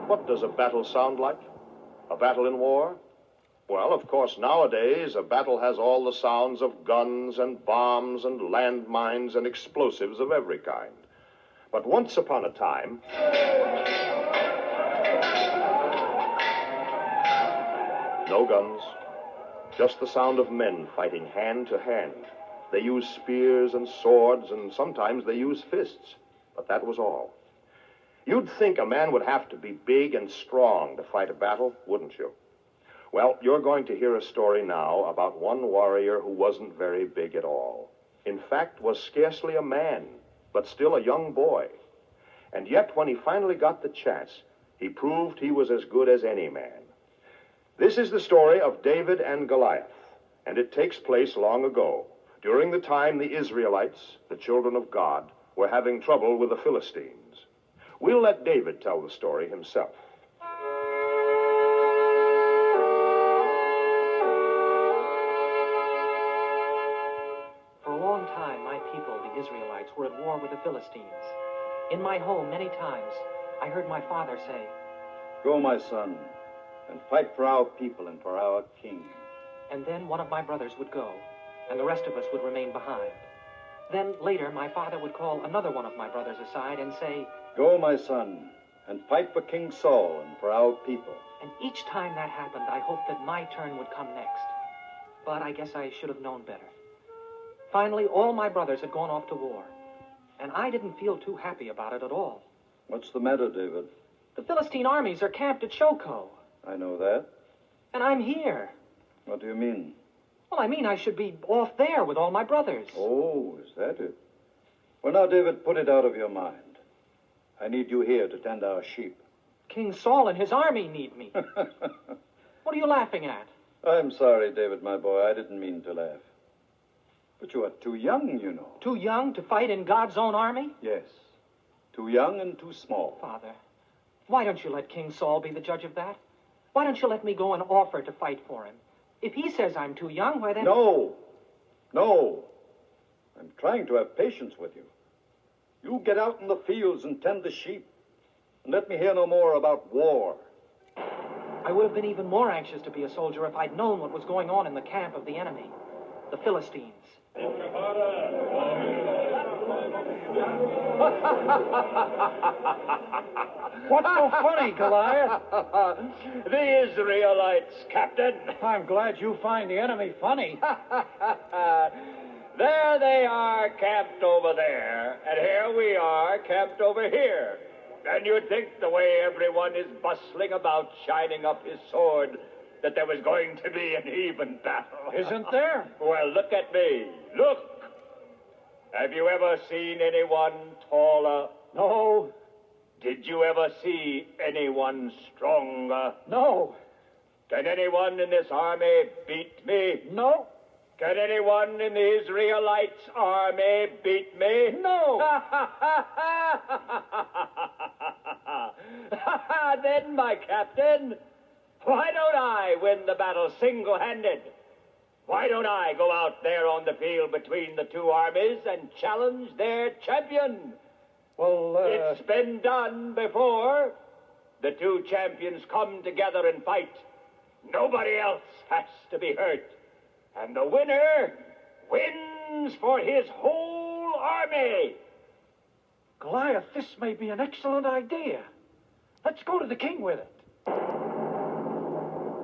What does a battle sound like? A battle in war? Well, of course, nowadays, a battle has all the sounds of guns and bombs and landmines and explosives of every kind. But once upon a time, no guns, just the sound of men fighting hand to hand. They use spears and swords, and sometimes they use fists, but that was all. You'd think a man would have to be big and strong to fight a battle, wouldn't you? Well, you're going to hear a story now about one warrior who wasn't very big at all. In fact, was scarcely a man, but still a young boy. And yet, when he finally got the chance, he proved he was as good as any man. This is the story of David and Goliath, and it takes place long ago, during the time the Israelites, the children of God, were having trouble with the Philistines. We'll let David tell the story himself. For a long time, my people, the Israelites, were at war with the Philistines. In my home, many times, I heard my father say, "Go, my son, and fight for our people and for our king." And then one of my brothers would go, and the rest of us would remain behind. Then later, my father would call another one of my brothers aside and say, "Go, my son, and fight for King Saul and for our people." And each time that happened, I hoped that my turn would come next. But I guess I should have known better. Finally, all my brothers had gone off to war, and I didn't feel too happy about it at all. What's the matter, David? The Philistine armies are camped at Shoko, I know that. and I'm here. What do you mean? Well, I mean I should be off there with all my brothers. Oh, is that it? Well, now, David, put it out of your mind. I need you here to tend our sheep. King Saul and his army need me. What are you laughing at? I'm sorry, David, my boy. I didn't mean to laugh. But you are too young, you know. Too young to fight in God's own army? Yes. Too young and too small. Father, why don't you let King Saul be the judge of that? Why don't you let me go and offer to fight for him? If he says I'm too young, why then... No. No. I'm trying to have patience with you. You get out in the fields and tend the sheep. And let me hear no more about war. I would have been even more anxious to be a soldier if I'd known what was going on in the camp of the enemy, the Philistines. What's so funny, Goliath? The Israelites, Captain. I'm glad you find the enemy funny. There they are camped over there, and here we are camped over here. And you'd think the way everyone is bustling about shining up his sword that there was going to be an even battle. Isn't there? Well, look at me. Look. Have you ever seen anyone taller? No. Did you ever see anyone stronger? No. Can anyone in this army beat me? No. Can anyone in the Israelites' army beat me? No. Then, my captain, why don't I win the battle single-handed? Why don't I go out there on the field between the two armies and challenge their champion? Well, It's been done before. The two champions come together and fight. Nobody else has to be hurt. And the winner wins for his whole army. Goliath, this may be an excellent idea. Let's go to the king with it.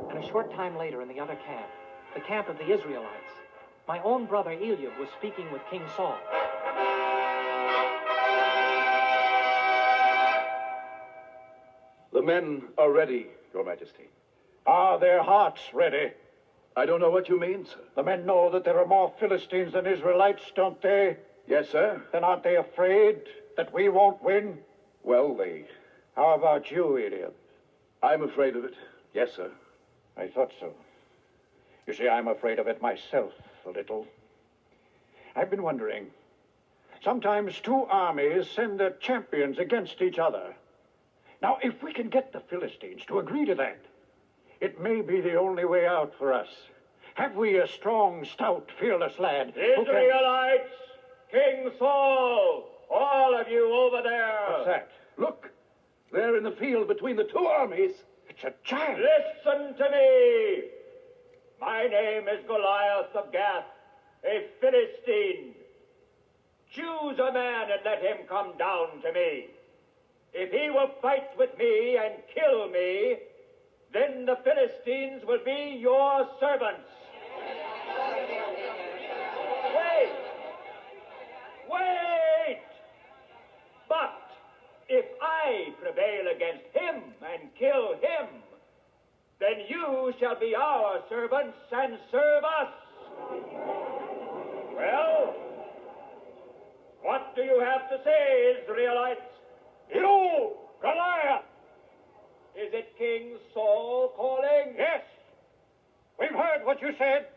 And a short time later in the other camp, the camp of the Israelites, my own brother Eliab was speaking with King Saul. The men are ready, Your Majesty. Are their hearts ready? I don't know what you mean, sir. The men know that there are more Philistines than Israelites, don't they? Yes, sir. Then aren't they afraid that we won't win? Well, How about you, Eliab? I'm afraid of it. Yes, sir. I thought so. You see, I'm afraid of it myself, a little. I've been wondering. Sometimes two armies send their champions against each other. Now, if we can get the Philistines to agree to that, it may be the only way out for us. Have we a strong, stout, fearless lad? Israelites, King Saul, all of you over there. What's that? Look! there in the field between the two armies. It's a giant. Listen to me. My name is Goliath of Gath, a Philistine. Choose a man and let him come down to me. If he will fight with me and kill me, then the Philistines will be your servants. Wait! But if I prevail against him and kill him, then you shall be our servants and serve us. Well, what do you have to say, Israelites? You, Goliath! Is it King Saul calling? Yes. We've heard what you said.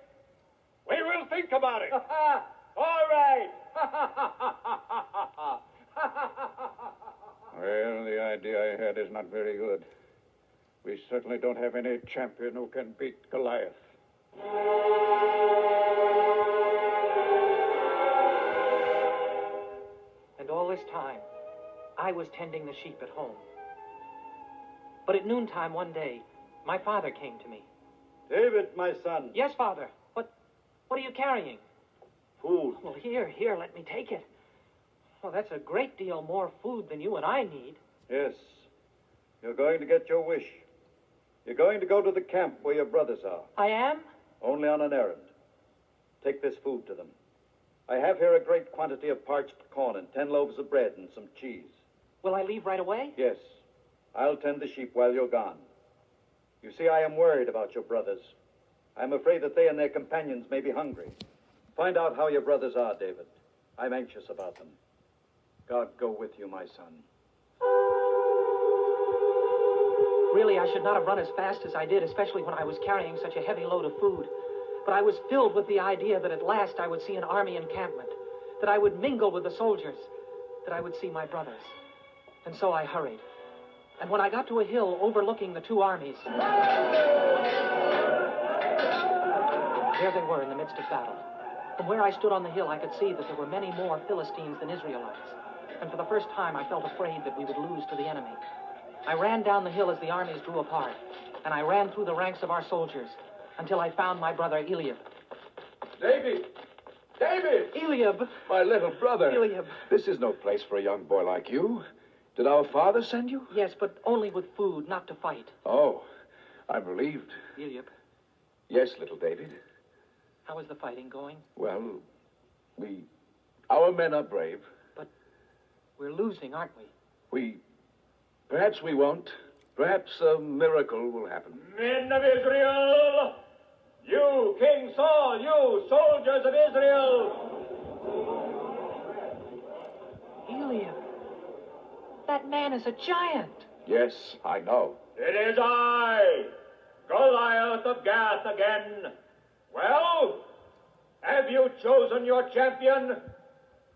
We will think about it. All right. Well, the idea I had is not very good. We certainly don't have any champion who can beat Goliath. And all this time, I was tending the sheep at home. But at noontime one day, my father came to me. David, my son. Yes, Father. What are you carrying? Food. Well, here, let me take it. Well, that's a great deal more food than you and I need. Yes. You're going to get your wish. You're going to go to the camp where your brothers are. I am? Only on an errand. Take this food to them. I have here a great quantity of parched corn and 10 loaves of bread and some cheese. Will I leave right away? Yes. I'll tend the sheep while you're gone. You see, I am worried about your brothers. I'm afraid that they and their companions may be hungry. Find out how your brothers are, David. I'm anxious about them. God go with you, my son. Really, I should not have run as fast as I did, especially when I was carrying such a heavy load of food. But I was filled with the idea that at last I would see an army encampment, that I would mingle with the soldiers, that I would see my brothers. And so I hurried. And when I got to a hill overlooking the two armies, there they were in the midst of battle. From where I stood on the hill, I could see that there were many more Philistines than Israelites. And for the first time, I felt afraid that we would lose to the enemy. I ran down the hill as the armies drew apart, and I ran through the ranks of our soldiers until I found my brother Eliab. David! David! Eliab! My little brother. Eliab. This is no place for a young boy like you. Did our father send you? Yes, but only with food, not to fight. Oh, I'm relieved. Eliab, Yes, little David. how is the fighting going? Well, our men are brave. We're losing, aren't we? Perhaps we won't. Perhaps a miracle will happen. Men of Israel, you, King Saul, you, soldiers of Israel. Eliab, that man is a giant. Yes, I know. It is I, Goliath of Gath again. Well, have you chosen your champion?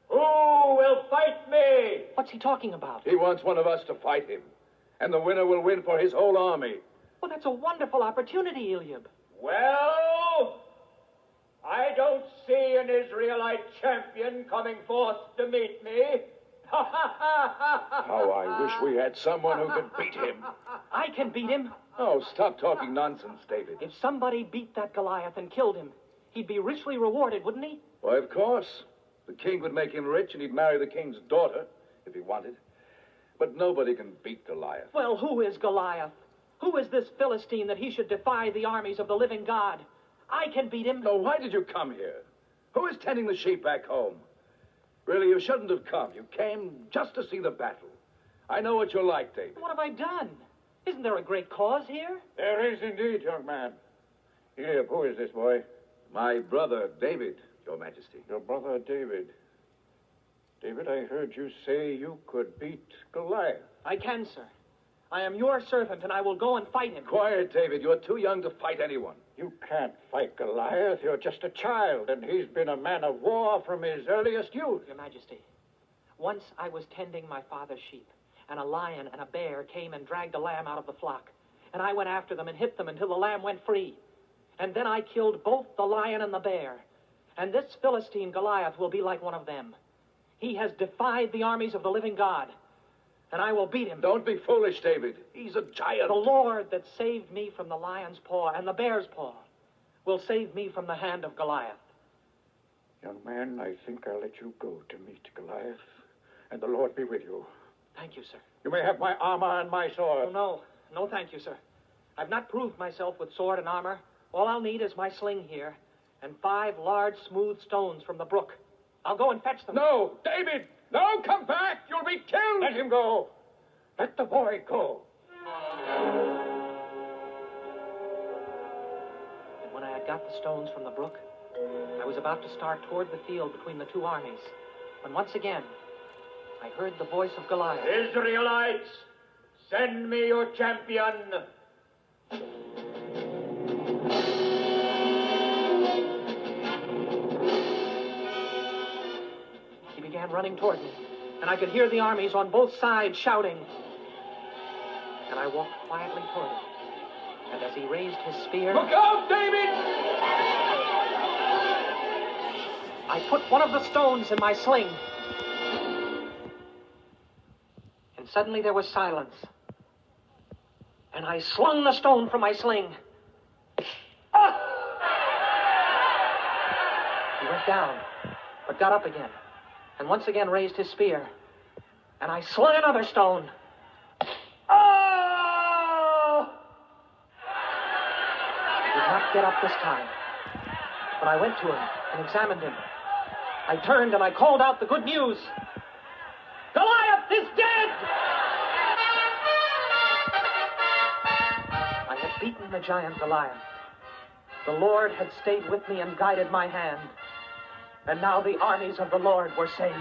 Who will fight me? What's he talking about? He wants one of us to fight him, and the winner will win for his whole army. Well, that's a wonderful opportunity, Eliab. Well, I don't see an Israelite champion coming forth to meet me. How I wish we had someone who could beat him. I can beat him. Oh, stop talking nonsense, David. If somebody beat that Goliath and killed him, he'd be richly rewarded, wouldn't he? Why, of course. The king would make him rich, and he'd marry the king's daughter, if he wanted. But nobody can beat Goliath. Well, who is Goliath? Who is this Philistine that he should defy the armies of the living God? I can beat him. No, why did you come here? Who is tending the sheep back home? Really, you shouldn't have come. You came just to see the battle. I know what you're like, David. What have I done? Isn't there a great cause here? There is indeed, young man. Here, who is this boy? My brother, David, Your Majesty. Your brother, David. David, I heard you say you could beat Goliath. I can, sir. I am your servant, and I will go and fight him. Quiet, David. You're too young to fight anyone. You can't fight Goliath. You're just a child, and he's been a man of war from his earliest youth. Your Majesty, once I was tending my father's sheep, and a lion and a bear came and dragged a lamb out of the flock. And I went after them and hit them until the lamb went free. And then I killed both the lion and the bear. And this Philistine Goliath will be like one of them. He has defied the armies of the living God. and I will beat him. Don't be foolish, David. He's a giant. The Lord that saved me from the lion's paw and the bear's paw will save me from the hand of Goliath. Young man, I think I'll let you go to meet Goliath, and the Lord be with you. Thank you, sir. You may have my armor and my sword. Oh, no. No, thank you, sir. I've not proved myself with sword and armor. All I'll need is my sling here and 5 large, smooth stones from the brook. I'll go and fetch them. No, David! No, come back! You'll be killed! Let him go. Let the boy go. And when I had got the stones from the brook, I was about to start toward the field between the 2 armies, when once again, I heard the voice of Goliath. Israelites, send me your champion. He began running toward me, and I could hear the armies on both sides shouting. And I walked quietly toward him, and as he raised his spear... Look out, David! I put one of the stones in my sling. And suddenly there was silence. And I slung the stone from my sling. Ah! He went down, but got up again, and once again raised his spear. And I slung another stone. Oh! He did not get up this time, but I went to him and examined him. I turned and I called out the good news. Goliath is dead! I had beaten the giant Goliath. The Lord had stayed with me and guided my hand. And now the armies of the Lord were saved.